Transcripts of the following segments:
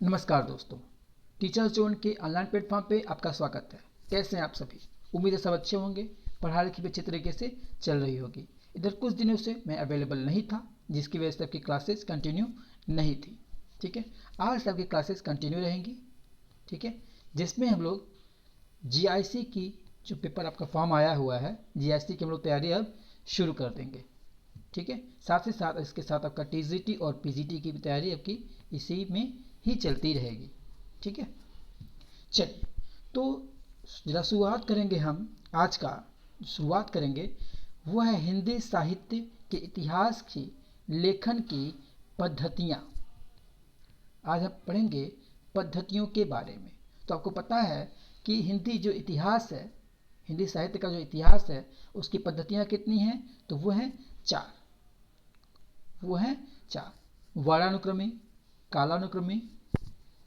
नमस्कार दोस्तों, teachers zone के ऑनलाइन प्लेटफॉर्म पे आपका स्वागत है। कैसे हैं आप सभी? उम्मीद है सब अच्छे होंगे। पढ़ाई लिखाई भी अच्छे तरीके से चल रही होगी। इधर कुछ दिनों से मैं अवेलेबल नहीं था, जिसकी वजह से आपकी क्लासेस कंटिन्यू नहीं थी। ठीक है, आज से आपकी क्लासेस कंटिन्यू रहेंगी। ठीक है, जिसमें हम लोग जीआईसी की जो पेपर आपका फॉर्म आया हुआ है, जीआईसी की हम लोग तैयारी अब शुरू कर देंगे। ठीक है, साथ ही साथ इसके साथ आपका टीजीटी और पीजीटी की भी तैयारी आपकी इसी में ही चलती रहेगी। ठीक है, चलिए तो जरा शुरुआत करेंगे। हम आज का शुरुआत करेंगे वो है हिंदी साहित्य के इतिहास की लेखन की पद्धतियाँ। आज हम पढ़ेंगे पद्धतियों के बारे में। तो आपको पता है कि हिंदी जो इतिहास है, हिंदी साहित्य का जो इतिहास है, उसकी पद्धतियाँ कितनी हैं? तो वो हैं चार। वर्णानुक्रमी, कालानुक्रमी।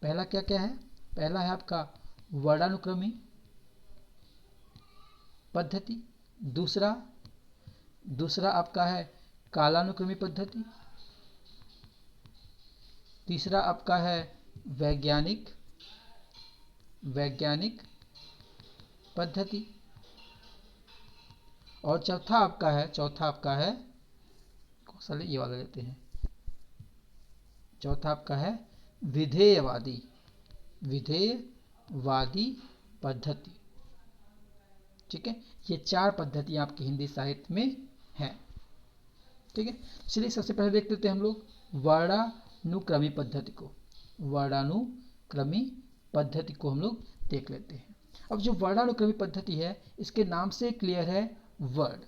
पहला क्या क्या है? पहला है आपका वर्णानुक्रमी पद्धति। दूसरा आपका है कालानुक्रमी पद्धति। तीसरा आपका है वैज्ञानिक पद्धति। और चौथा आपका है चलिए ये वाला लेते हैं। चौथा आपका है विधेयवादी पद्धति। ठीक है, ये चार पद्धतियां आपकी हिंदी साहित्य में हैं। ठीक है, चलिए सबसे पहले देख लेते हैं हम लोग वर्णानुक्रमी पद्धति को हम लोग देख लेते हैं। अब जो वर्णानुक्रमी पद्धति है, इसके नाम से क्लियर है वर्ड।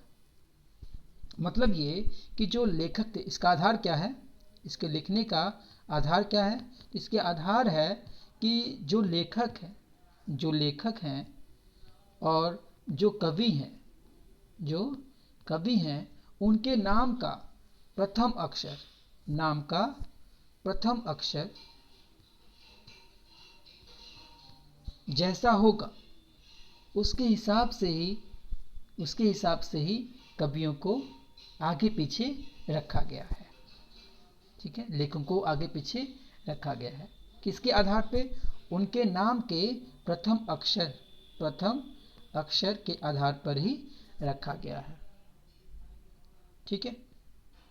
मतलब ये कि जो लेखक थे, इसका आधार क्या है? इसके लिखने का आधार क्या है? इसके आधार है कि जो लेखक हैं और जो कवि हैं उनके नाम का प्रथम अक्षर जैसा होगा उसके हिसाब से ही कवियों को आगे पीछे रखा गया है। ठीक है, लेखकों को आगे पीछे रखा गया है। किसके आधार पे? उनके नाम के प्रथम अक्षर के आधार पर ही रखा गया है। ठीक है,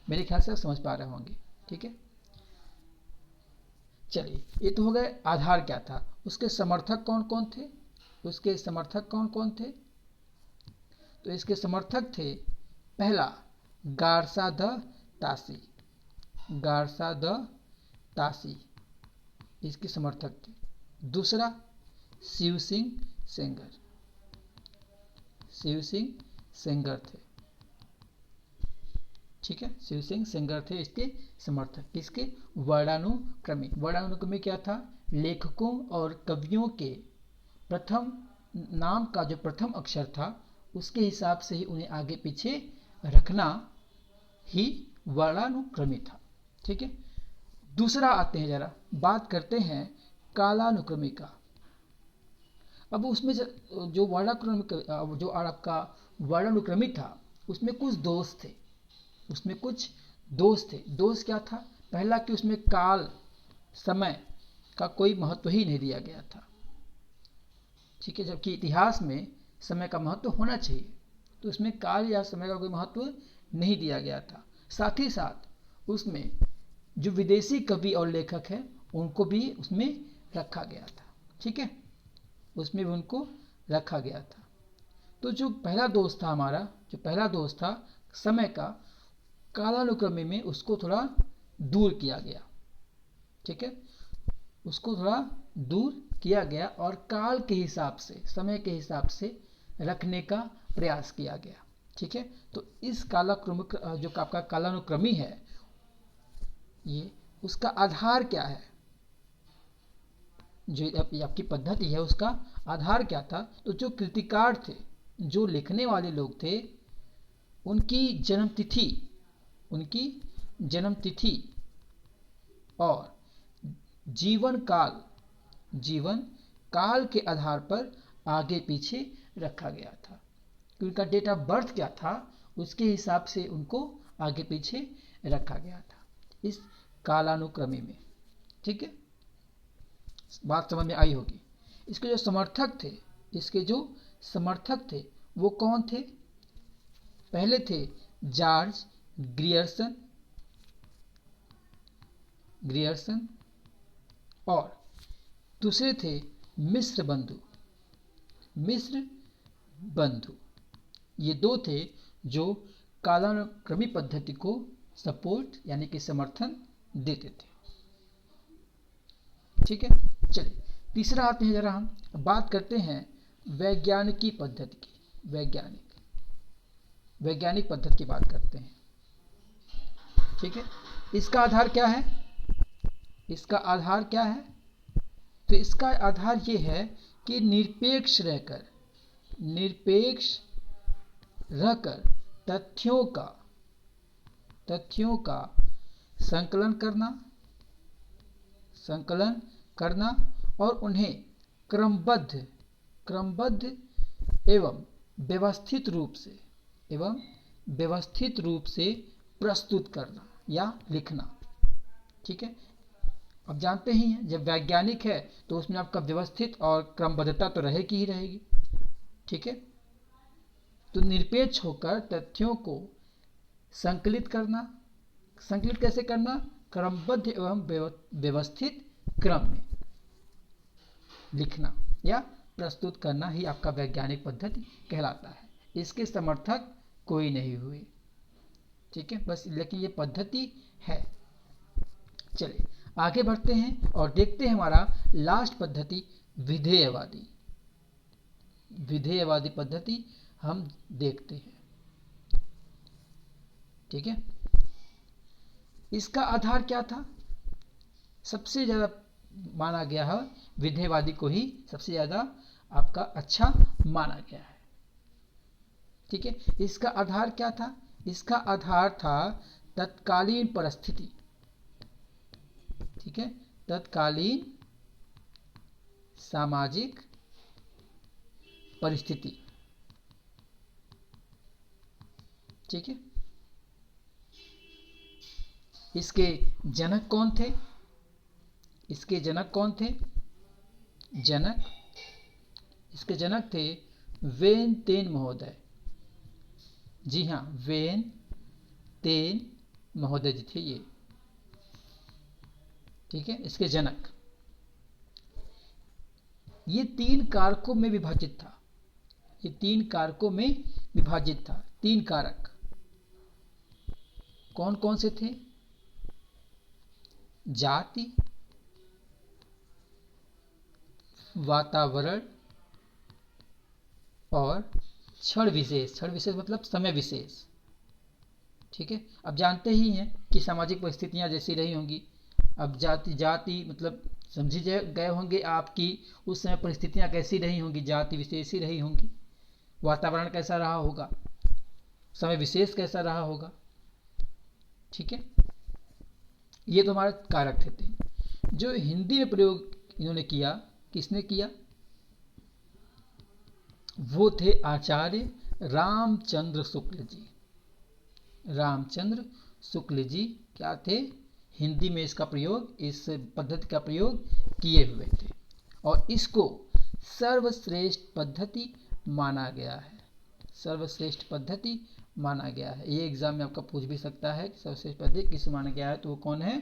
मेरे ख्याल से आप समझ पा रहे होंगे। ठीक है, चलिए ये तो हो गए आधार क्या था। उसके समर्थक कौन कौन थे? तो इसके समर्थक थे, पहला गारसा द तासी इसके समर्थक थे। दूसरा शिव सिंह सेंगर थे। ठीक है, शिव सिंह सेंगर थे इसके समर्थक। किसके? वर्णानुक्रमी क्या था? लेखकों और कवियों के प्रथम नाम का जो प्रथम अक्षर था, उसके हिसाब से ही उन्हें आगे पीछे रखना ही वर्णानुक्रमी था। ठीक है, दूसरा आते हैं, जरा बात करते हैं कालानुक्रमी का। अब उसमें जो आपका वर्णानुक्रमी था, उसमें कुछ दोष थे। दोष क्या था? पहला कि उसमें काल समय का कोई महत्व ही नहीं दिया गया था। ठीक है, जबकि इतिहास में समय का महत्व होना चाहिए, तो उसमें काल या समय का कोई महत्व नहीं दिया गया था। साथ ही साथ उसमें जो विदेशी कवि और लेखक हैं, उनको भी उसमें रखा गया था। ठीक है, उसमें भी उनको रखा गया था। तो जो पहला दोष था समय का, कालानुक्रमी में उसको थोड़ा दूर किया गया। ठीक है, उसको थोड़ा दूर किया गया और काल के हिसाब से, समय के हिसाब से रखने का प्रयास किया गया। ठीक है, तो इस जो आपका कालानुक्रमी है, ये उसका आधार क्या है? जो आपकी पद्धति है, उसका आधार क्या था? तो जो कृतिकार थे, जो लिखने वाले लोग थे, उनकी जन्म तिथि और जीवन काल के आधार पर आगे पीछे रखा गया था। उनका डेट ऑफ बर्थ क्या था, उसके हिसाब से उनको आगे पीछे रखा गया था इस कालानुक्रमी में। ठीक है, बात समझ में आई होगी। इसके जो समर्थक थे, इसके जो समर्थक थे वो कौन थे? पहले थे जॉर्ज ग्रियर्सन और दूसरे थे मिस्र बंधु। ये दो थे जो कालानुक्रमी पद्धति को सपोर्ट यानी कि समर्थन देते थे। ठीक है, चलिए तीसरा आते हैं, जरा हम बात करते हैं वैज्ञानिकी पद्धति की। वैज्ञानिक पद्धति की बात करते हैं। ठीक है, इसका आधार क्या है? तो इसका आधार ये है कि निरपेक्ष रहकर तथ्यों का संकलन करना और उन्हें क्रमबद्ध एवं व्यवस्थित रूप से प्रस्तुत करना या लिखना। ठीक है, अब जानते ही हैं जब वैज्ञानिक है तो उसमें आपका व्यवस्थित और क्रमबद्धता तो रहेगी ही रहेगी। ठीक है, तो निरपेक्ष होकर तथ्यों को संकलित कैसे करना? क्रमबद्ध एवं व्यवस्थित क्रम में लिखना या प्रस्तुत करना ही आपका वैज्ञानिक पद्धति कहलाता है। इसके समर्थक कोई नहीं हुए। ठीक है, बस लेकिन ये पद्धति है। चलिए आगे बढ़ते हैं और देखते हैं हमारा लास्ट पद्धति विधेयवादी पद्धति हम देखते हैं। ठीक है, इसका आधार क्या था? सबसे ज्यादा माना गया है विधेयवादी को ही सबसे ज्यादा आपका अच्छा माना गया है। ठीक है, इसका आधार क्या था? इसका आधार था तत्कालीन परिस्थिति। ठीक है, तत्कालीन सामाजिक परिस्थिति। ठीक है, इसके जनक कौन थे? इसके जनक थे वेन तेन महोदय। जी हाँ, वेन तेन महोदय जी थे ये। ठीक है, इसके जनक। ये तीन कारकों में विभाजित था। तीन कारक कौन कौन से थे? जाति, वातावरण और क्षण विशेष मतलब समय विशेष। ठीक है, अब जानते ही हैं कि सामाजिक परिस्थितियां जैसी रही होंगी। अब जाति मतलब समझी गए होंगे आपकी उस समय परिस्थितियां कैसी रही होंगी, जाति विशेष ही रही होंगी। वातावरण कैसा रहा होगा, समय विशेष कैसा रहा होगा। ठीक है, ये तो हमारे कारक थे। जो हिंदी में प्रयोग इन्होंने किया, किसने किया? वो थे आचार्य रामचंद्र शुक्ल जी क्या थे? हिंदी में इसका प्रयोग, इस पद्धति का प्रयोग किए हुए थे और इसको सर्वश्रेष्ठ पद्धति माना गया है। ये एग्जाम में आपका पूछ भी सकता है कि सर्वश्रेष्ठ पद्धति किस माना गया है, तो वो कौन है?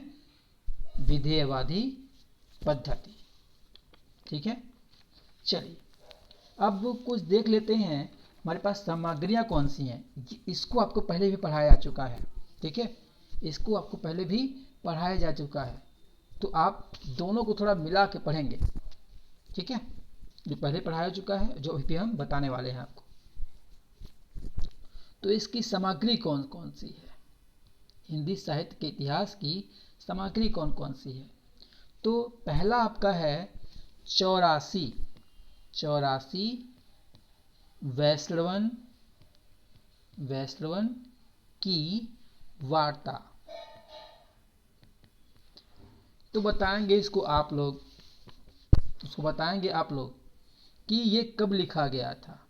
विधेयवादी पद्धति। ठीक है, चलिए अब कुछ देख लेते हैं हमारे पास सामग्रियां कौन सी हैं। इसको आपको पहले भी पढ़ाया जा चुका है। ठीक है, इसको आपको पहले भी पढ़ाया जा चुका है, तो आप दोनों को थोड़ा मिला के पढ़ेंगे। ठीक है, जो पहले पढ़ाया चुका है, जो अभी हम बताने वाले हैं आपको। तो इसकी सामग्री कौन कौन सी है? हिंदी साहित्य के इतिहास की सामग्री कौन कौन सी है? तो पहला आपका है 84 वैष्णवन की वार्ता। तो बताएंगे आप लोग कि ये कब लिखा गया था,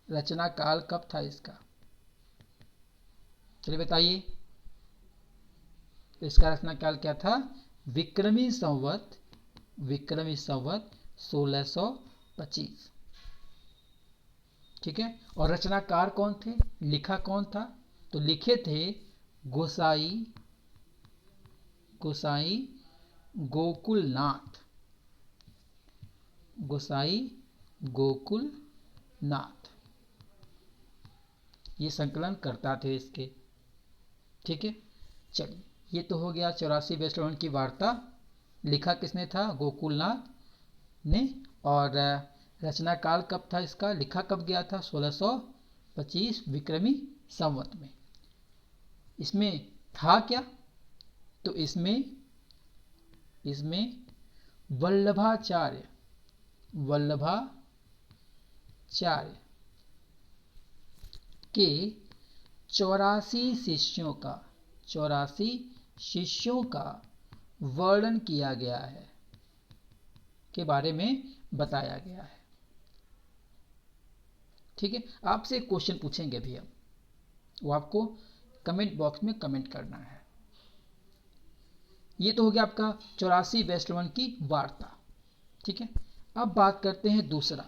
रचना काल कब था इसका। चलिए बताइए, इसका रचना काल क्या था? विक्रमी संवत विक्रमी संवत 1625। ठीक है। और रचनाकार कौन थे, लिखा कौन था, तो लिखे थे गोसाई गोकुलनाथ, गोसाई गोकुलनाथ, ये संकलन करता थे इसके। ठीक है। चलिए, ये तो हो गया 84वें श्रवण की वार्ता। लिखा किसने था, गोकुलनाथ ने। और रचना काल कब था इसका, लिखा कब गया था, 1625 विक्रमी संवत में। इसमें था क्या, तो इसमें वल्लभाचार्य के 84 शिष्यों का वर्णन किया गया है, के बारे में बताया गया है। ठीक है। आपसे एक क्वेश्चन पूछेंगे भी हम, वो आपको कमेंट बॉक्स में कमेंट करना है। ये तो हो गया आपका 84वें श्रवण की वार्ता। ठीक है। अब बात करते हैं दूसरा,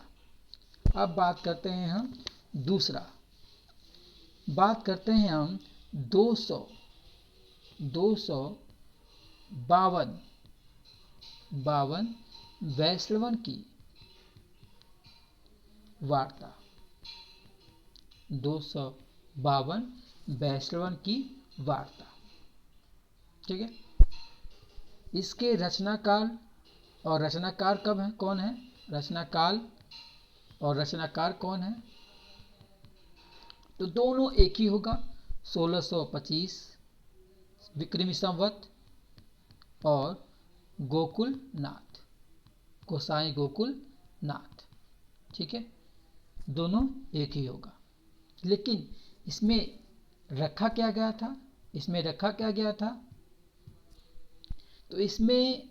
बात करते हैं हम 252 वैश्रवण की वार्ता। 252 वैश्रवण की वार्ता। ठीक है। इसके रचनाकाल और रचनाकार कब है, कौन है, रचनाकाल और रचनाकार कौन है, तो दोनों एक ही होगा, 1625 विक्रमी संवत और गोकुलनाथ, गोसाई गोकुलनाथ। ठीक है। दोनों एक ही होगा। लेकिन इसमें रखा क्या गया था, तो इसमें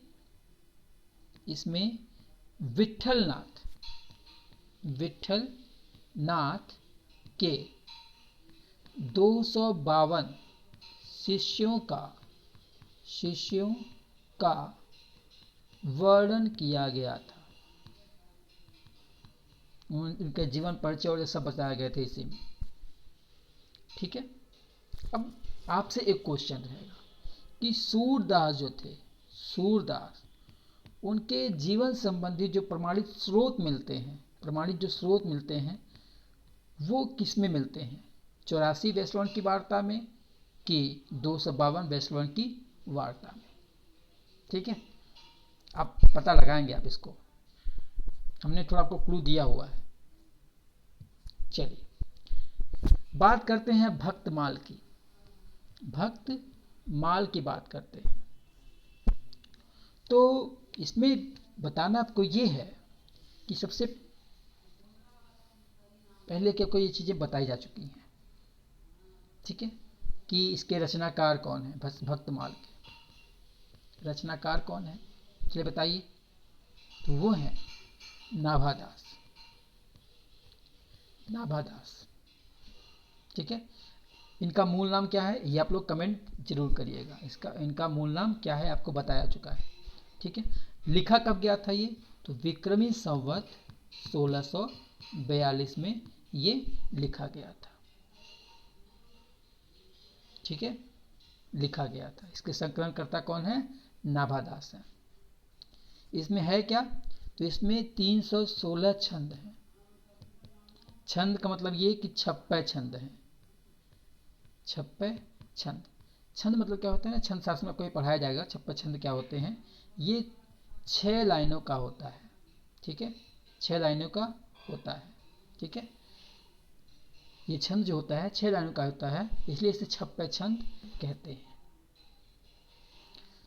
विठलनाथ के 252 शिष्यों का वर्णन किया गया था। उनके जीवन परिचय और सब बताया गया था इसी में। ठीक है। अब आपसे एक क्वेश्चन रहेगा कि सूरदास जो थे, उनके जीवन संबंधी जो प्रमाणित स्रोत मिलते हैं वो किस में मिलते हैं, 84 वैश्रवण की वार्ता में कि 252 वैश्रवण की वार्ता में। ठीक है। आप पता लगाएंगे आप इसको, हमने थोड़ा आपको क्लू दिया हुआ है। चलिए, बात करते हैं भक्तमाल की बात करते हैं। तो इसमें बताना आपको ये है कि सबसे पहले क्या कोई ये चीजें बताई जा चुकी हैं। ठीक है। कि इसके रचनाकार कौन है, भक्तमाल के रचनाकार कौन है, चलिए बताइए। तो वो है नाभादास। ठीक है। इनका मूल नाम क्या है, ये आप लोग कमेंट जरूर करिएगा। इनका मूल नाम क्या है आपको बताया चुका है। ठीक है। लिखा कब गया था ये, तो विक्रमी संवत 1642 में ये लिखा गया था। ठीक है। लिखा गया था। इसके संकलनकर्ता कौन है, नाभादास है। इसमें है क्या, तो इसमें 316 छंद हैं। छंद का मतलब ये कि 56 छंद हैं। 56 छंद। छंद मतलब क्या होता है, छंद शास्त्र में कोई पढ़ाया जाएगा 56 छंद क्या होते हैं। ये 6 लाइनों का होता है। ठीक है। 6 लाइनों का होता है। ठीक है। ये छंद जो होता है 6 लाइनों का होता है, इसलिए इसे 56 छंद कहते हैं।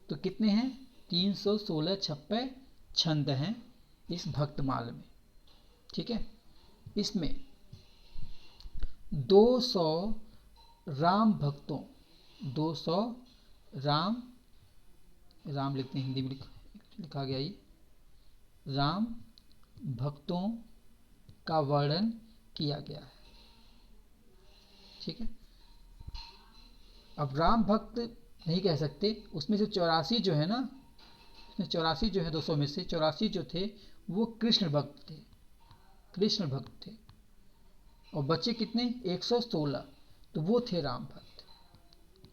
तो कितने हैं, 316 56 छंद हैं इस भक्तमाल में। ठीक है। इसमें 200 राम भक्तों, 200 राम लिखते हैं, हिंदी में लिखा गया ये, राम भक्तों का वर्णन किया गया है। ठीक है। अब राम भक्त नहीं कह सकते, उसमें से 84 जो है ना, इसमें 84 जो है 200 में से 84 जो थे वो कृष्ण भक्त थे, कृष्ण भक्त थे। और बचे कितने? 116, तो वो थे राम भक्त,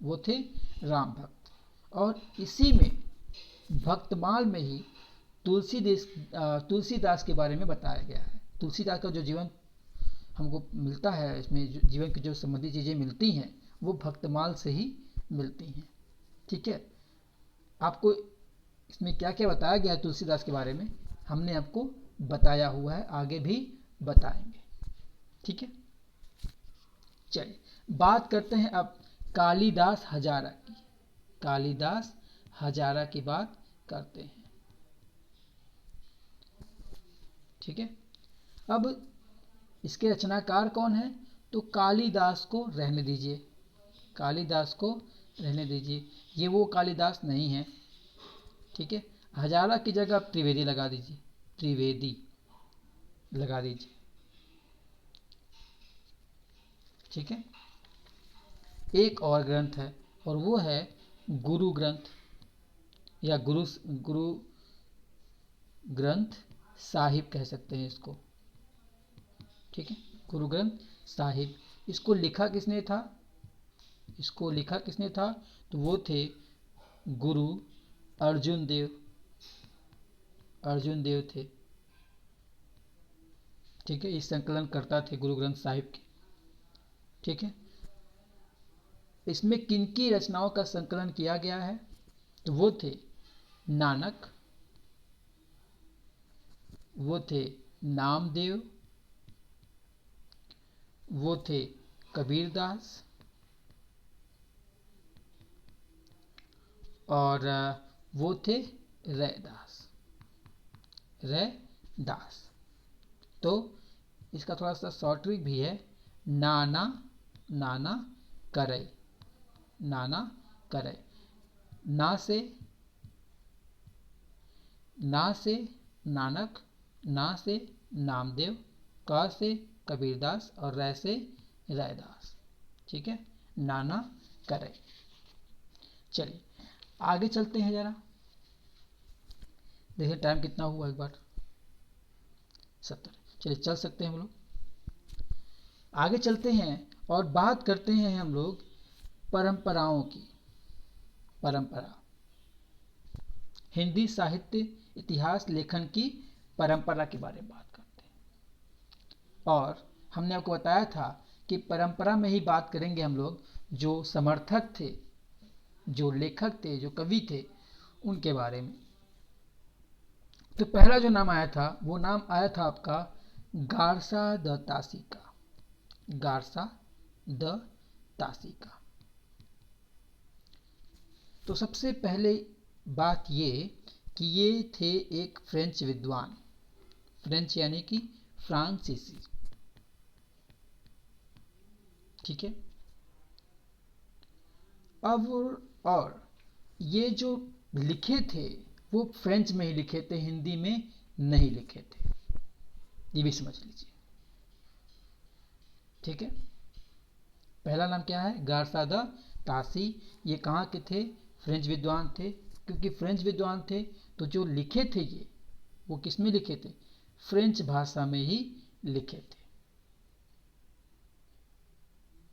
वो थे राम भक्त। और इसी में भक्तमाल में ही तुलसीदास के बारे में बताया गया है। तुलसीदास का जो जीवन हमको मिलता है, इसमें जीवन की जो संबंधी चीज़ें मिलती हैं वो भक्तमाल से ही मिलती हैं। ठीक है, आपको इसमें क्या क्या बताया गया है तुलसीदास के बारे में हमने आपको बताया हुआ है, आगे भी बताएंगे। ठीक है, चलिए बात करते हैं अब कालिदास हजारा की। कालिदास हजारा की बात करते हैं। ठीक है, अब इसके रचनाकार कौन है? तो कालिदास को रहने दीजिए, कालिदास को रहने दीजिए, ये वो कालिदास नहीं है। ठीक है, हजारा की जगह आप त्रिवेदी लगा दीजिए, त्रिवेदी लगा दीजिए। ठीक है, एक और ग्रंथ है और वो है गुरु ग्रंथ या गुरु ग्रंथ साहिब कह सकते हैं इसको। ठीक है, गुरु ग्रंथ साहिब। इसको लिखा किसने था? इसको लिखा किसने था? तो वो थे गुरु अर्जुन देव, अर्जुन देव थे। ठीक है, इस संकलन करता थे गुरु ग्रंथ साहिब के। ठीक है, इसमें किनकी रचनाओं का संकलन किया गया है? तो वो थे नानक, वो थे नामदेव, वो थे कबीरदास और वो थे रैदास, रैदास। तो इसका थोड़ा सा शॉर्ट ट्रिक भी है, नाना नाना करे, नाना करे। ना से नानक, ना से नामदेव, क से कबीरदास और रै से रैदास। ठीक है, नाना करे। चलिए आगे चलते हैं जरा, देखिए टाइम कितना हुआ एक बार, 70। चलिए चल सकते हैं हम लोग, आगे चलते हैं और बात करते हैं हम लोग परंपराओं की। परंपरा, हिंदी साहित्य इतिहास लेखन की परंपरा के बारे में बात करते हैं। और हमने आपको बताया था कि परंपरा में ही बात करेंगे हम लोग जो समर्थक थे, जो लेखक थे, जो कवि थे, उनके बारे में। तो पहला जो नाम आया था वो नाम आया था आपका गारसा द तासी का, गारसा द तासी का। तो सबसे पहले बात ये कि ये थे एक फ्रेंच विद्वान, फ्रेंच यानी कि फ्रांसीसी। ठीक है, अब और ये जो लिखे थे वो फ्रेंच में ही लिखे थे, हिंदी में नहीं लिखे थे, ये भी समझ लीजिए। ठीक है, पहला नाम क्या है? गारसा द तासी। ये कहाँ के थे? फ्रेंच विद्वान थे। क्योंकि फ्रेंच विद्वान थे तो जो लिखे थे ये, वो किस में लिखे थे? फ्रेंच भाषा में ही लिखे थे।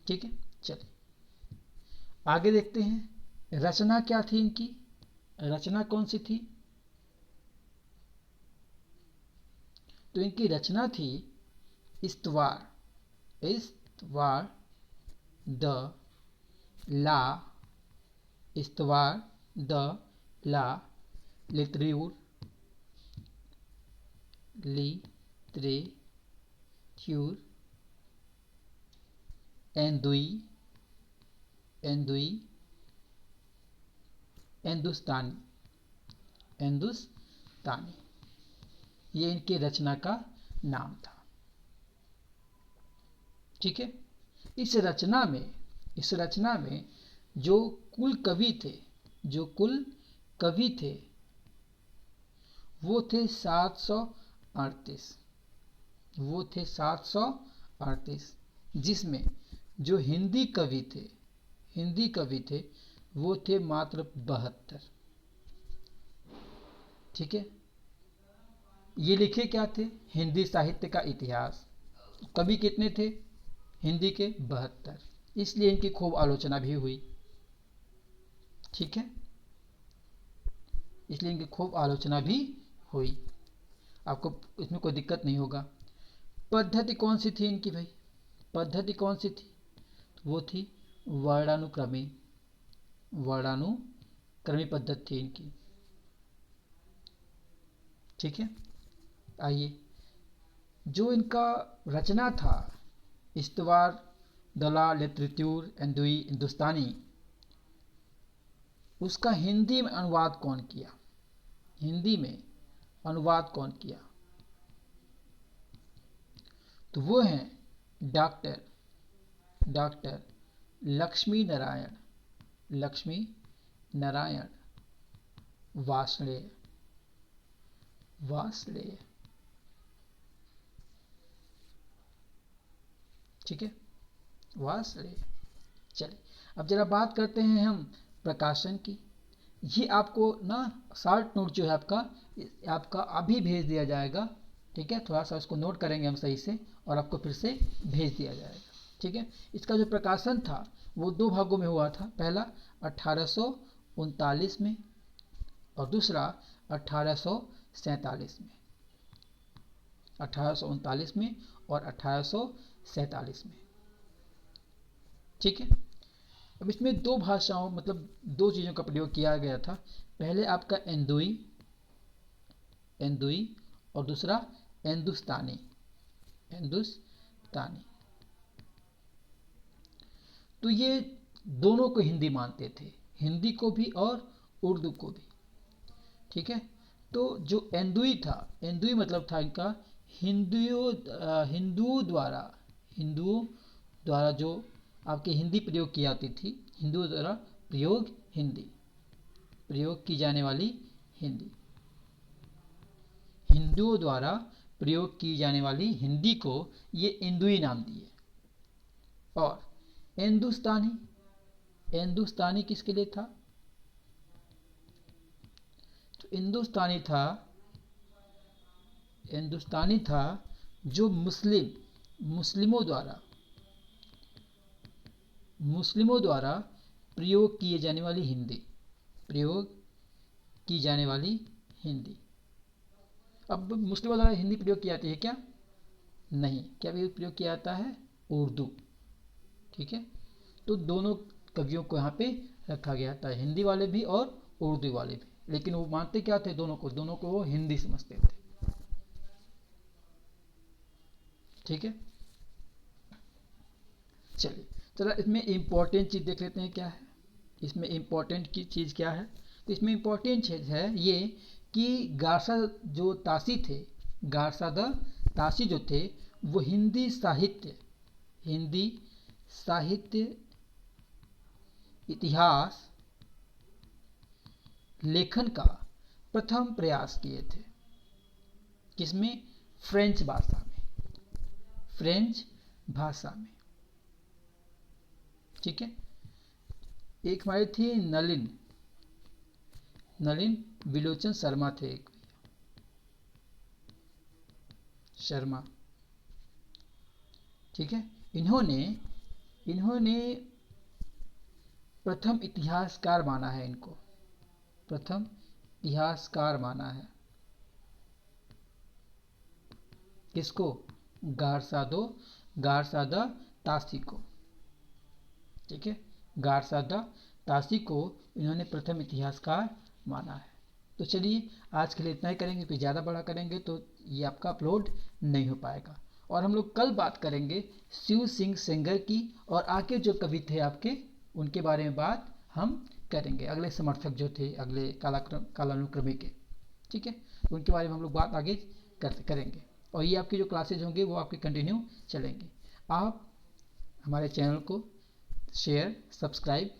ठीक है, चलिए आगे देखते हैं रचना क्या थी इनकी, रचना कौन सी थी? तो इनकी रचना थी इस्तवार, इस्तवार द ला, इस्तवार द ला लित्रेचुर, लित्रेचुर एंदुई, एंदुई हिंदुस्तानी, हिंदुस्तानी, ये इनके रचना का नाम था। ठीक है, इस रचना में जो कुल कवि थे, जो कुल कवि थे वो थे 738, वो थे 738, जिसमें जो हिंदी कवि थे वो थे मात्र 72। ठीक है। ये लिखे क्या थे? हिंदी साहित्य का इतिहास। कवि कितने थे हिंदी के? 72। इसलिए इनकी खूब आलोचना भी हुई, ठीक है, इसलिए इनकी खूब आलोचना भी हुई। आपको इसमें कोई दिक्कत नहीं होगा। पद्धति कौन सी थी इनकी भाई? पद्धति कौन सी थी? वो थी वर्णानुक्रमी। वर्णानुक्रमी पद्धति थी इनकी, ठीक है। आइए, जो इनका रचना था, इस्तवार, दलाल, तृतीय, एंदुई, हिंदुस्तानी, उसका हिंदी में अनुवाद कौन किया? हिंदी में अनुवाद कौन किया? तो वो हैं डॉक्टर लक्ष्मी नारायण वार्ष्णेय, ठीक है, वार्ष्णेय। चलिए, अब जरा बात करते हैं हम प्रकाशन की। ये आपको ना शॉर्ट नोट जो है आपका अभी भेज दिया जाएगा, ठीक है। थोड़ा सा उसको नोट करेंगे हम सही से और आपको फिर से भेज दिया जाएगा, ठीक है। इसका जो प्रकाशन था वो 2 भागों में हुआ था। पहला 1839 में और दूसरा 1847 में। 1839 में और 1847 में, ठीक है। अब इसमें 2 भाषाओं, मतलब 2 चीज़ों का प्रयोग किया गया था। पहले आपका एंदुई और दूसरा हिंदुस्तानी। तो ये दोनों को हिंदी मानते थे, हिंदी को भी और उर्दू को भी, ठीक है। तो जो एंदुई मतलब था इनका हिंदुओं द्वारा जो आपकी हिंदी प्रयोग की जाती थी, हिंदुओं द्वारा प्रयोग की जाने वाली हिंदी, हिंदुओं द्वारा प्रयोग की जाने वाली हिंदी को ये एंदुई नाम दिए। और हिंदुस्तानी किसके लिए था? तो हिंदुस्तानी था जो मुस्लिमों द्वारा प्रयोग की जाने वाली हिंदी। अब मुस्लिमों द्वारा हिंदी प्रयोग की जाती है क्या? नहीं। क्या प्रयोग किया जाता है? उर्दू, ठीक है। तो दोनों कवियों को यहाँ पे रखा गया था, हिंदी वाले भी और उर्दू वाले भी, लेकिन वो मानते क्या थे? दोनों को वो हिंदी समझते थे, ठीक है। चलिए, चलो इसमें इम्पोर्टेंट चीज़ देख लेते हैं क्या है। इसमें इम्पोर्टेंट की चीज़ क्या है? तो इसमें इम्पोर्टेंट चीज़ है ये कि गारसा द तासी जो थे वो हिंदी साहित्य इतिहास लेखन का प्रथम प्रयास किए थे। किसमें? फ्रेंच भाषा में, ठीक है। एक हमारे थे नलिन विलोचन शर्मा थे, एक शर्मा, ठीक है। इन्होंने प्रथम इतिहासकार माना है इनको, प्रथम इतिहासकार माना है। किसको? गारसा द तासी को, ठीक है। गारसा द तासी को इन्होंने प्रथम इतिहासकार माना है। तो चलिए, आज के लिए इतना ही करेंगे, फिर ज़्यादा बड़ा करेंगे तो ये आपका अपलोड नहीं हो पाएगा। और हम लोग कल बात करेंगे शिव सिंह सेंगर की, और आगे जो कवि थे आपके उनके बारे में बात हम करेंगे, अगले समर्थक जो थे अगले कालानुक्रमी के, ठीक है। उनके बारे में हम लोग बात आगे करेंगे। और ये आपकी जो क्लासेज होंगे वो आपके कंटिन्यू चलेंगे। आप हमारे चैनल को शेयर, सब्सक्राइब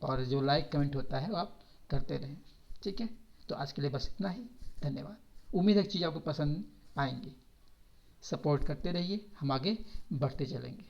और जो लाइक कमेंट होता है वो आप करते रहें, ठीक है। तो आज के लिए बस इतना ही। धन्यवाद। उम्मीद है चीज़ आपको पसंद आएंगी। सपोर्ट करते रहिए, हम आगे बढ़ते चलेंगे।